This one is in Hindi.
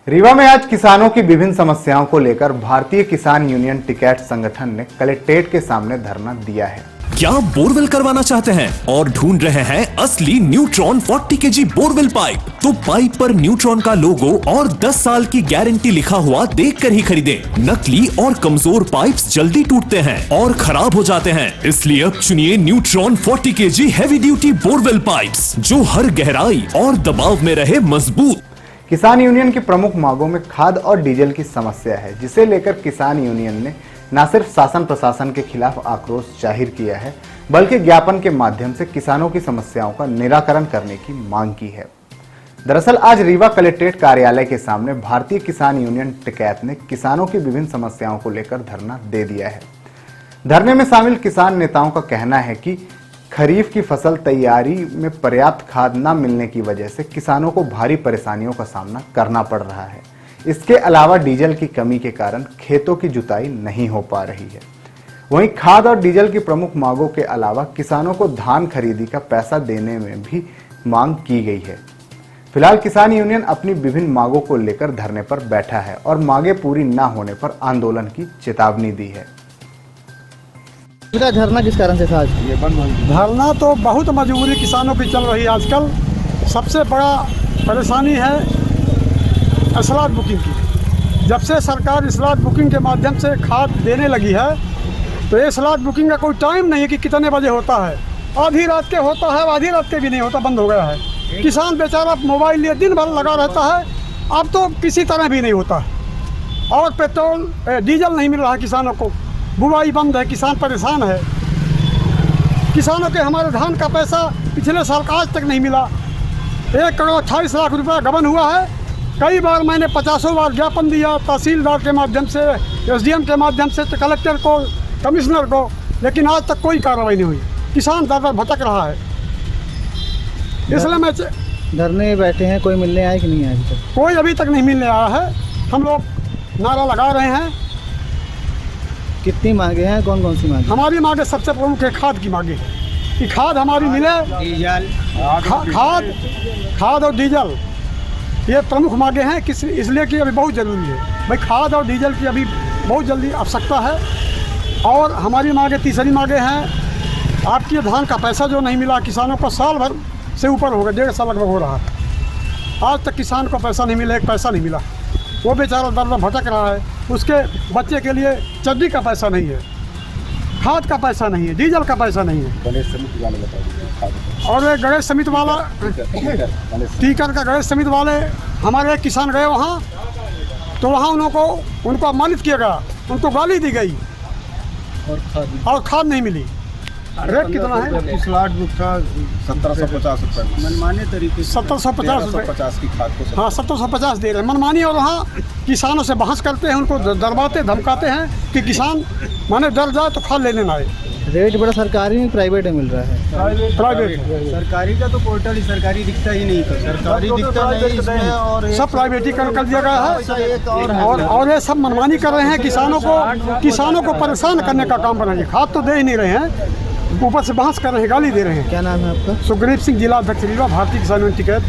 रीवा में आज किसानों की विभिन्न समस्याओं को लेकर भारतीय किसान यूनियन टिकैत संगठन ने कलेक्ट्रेट के सामने धरना दिया है। क्या बोरवेल करवाना चाहते हैं और ढूंढ रहे हैं असली न्यूट्रॉन 40 केजी बोरवेल पाइप? तो पाइप पर न्यूट्रॉन का लोगो और 10 साल की गारंटी लिखा हुआ देखकर ही खरीदें। नकली और कमजोर पाइप्स जल्दी टूटते हैं और खराब हो जाते हैं, इसलिए अब चुनिए neutron 40 KG heavy duty borewell pipes, जो हर गहराई और दबाव में रहे मजबूत। किसान यूनियन की प्रमुख मांगों में खाद और डीजल की समस्या है, जिसे लेकर किसान यूनियन ने न सिर्फ शासन प्रशासन के खिलाफ आक्रोश जाहिर किया है, बल्कि ज्ञापन के माध्यम से किसानों की समस्याओं का निराकरण करने की मांग की है। दरअसल आज रीवा कलेक्ट्रेट कार्यालय के सामने भारतीय किसान यूनियन टिकैत ने किसानों की विभिन्न समस्याओं को लेकर धरना दे दिया है। धरने में शामिल किसान नेताओं का कहना है कि खरीफ की फसल तैयारी में पर्याप्त खाद न मिलने की वजह से किसानों को भारी परेशानियों का सामना करना पड़ रहा है। इसके अलावा डीजल की कमी के कारण खेतों की जुताई नहीं हो पा रही है। वहीं खाद और डीजल की प्रमुख मांगों के अलावा किसानों को धान खरीदी का पैसा देने में भी मांग की गई है। फिलहाल किसान यूनियन अपनी विभिन्न मांगों को लेकर धरने पर बैठा है और मांगे पूरी न होने पर आंदोलन की चेतावनी दी है। धरना किस कारण से था आज? धरना तो बहुत मजबूरी किसानों की चल रही है। आजकल सबसे बड़ा परेशानी है स्लॉट बुकिंग की। जब से सरकार स्लॉट बुकिंग के माध्यम से खाद देने लगी है, तो ये स्लॉट बुकिंग का कोई टाइम नहीं है कि कितने बजे होता है। आधी रात के होता है, आधी रात के भी नहीं होता, बंद हो गया है। किसान बेचारा मोबाइल लिए दिन भर लगा रहता है, अब तो किसी तरह भी नहीं होता है। और पेट्रोल डीजल नहीं मिल रहा है किसानों को, बुआई बंद है, किसान परेशान है। किसानों के हमारे धान का पैसा पिछले साल का आज तक नहीं मिला। 1 करोड़ 28 लाख रुपया गबन हुआ है। कई बार मैंने 50 बार ज्ञापन दिया, तहसीलदार के माध्यम से, एसडीएम के माध्यम से, कलेक्टर को, कमिश्नर को, लेकिन आज तक कोई कार्रवाई नहीं हुई। किसान दर दर भटक रहा है। इसलिए मैं धरने में बैठे हैं, कोई मिलने आया कि नहीं आया? कोई अभी तक नहीं मिलने आया है। हम लोग नारा लगा रहे हैं। कितनी मांगे हैं, कौन कौन सी मांगे? हमारी मांगे सबसे प्रमुख है खाद की मांगे है कि खाद हमारी मिले, डीजल, खाद और डीजल, ये प्रमुख मांगे हैं। इसलिए कि अभी बहुत ज़रूरी है भाई, खाद और डीजल की अभी बहुत जल्दी आवश्यकता है। और हमारी मांगे, तीसरी मांगे हैं आपकी धान का पैसा जो नहीं मिला किसानों को, साल भर से ऊपर हो गया, 1.5 साल लगभग हो रहा है। आज तक किसान को पैसा नहीं मिला, एक पैसा नहीं मिला। वो बेचारा दर दर भटक रहा है। उसके बच्चे के लिए चड्डी का पैसा नहीं है, खाद का पैसा नहीं है, डीजल का पैसा नहीं है। गणेश समिति वाले बताइए। और एक गणेश समिति वाला, टीकर का गणेश समिति वाले, हमारे किसान गए वहाँ, तो वहाँ उनको अपमानित किया गया, उनको गाली दी गई और खाद नहीं मिली। रेट कितना है? स्लॉट बुक था 1750 रुपये मनमाने तरीके से, 1750 की खाद को। हाँ, 1750 दे रहे हैं मनमानी। और वहाँ किसानों से बहस करते हैं, उनको डरवाते धमकाते हैं कि किसान माने डर जाए तो खाद लेने ना आए। रेट बड़ा सरकारी में प्राइवेट में मिल रहा है? प्राइवेट। सरकारी का तो पोर्टल ही सरकारी दिखता ही नहीं, सरकारी दिखता नहीं इसमें, और सब प्राइवेटीकरण कर दिया गया है। और ये सब मनमानी कर रहे हैं। किसानों को परेशान करने का काम कर रहे हैं। खाद तो दे ही नहीं रहे हैं, ऊपर से बहस कर रहे हैं, गाली दे रहे हैं। क्या नाम है आपका? सुग्रीव सिंह, जिला अध्यक्ष रीवा, भारतीय किसान यूनियन टिकैत।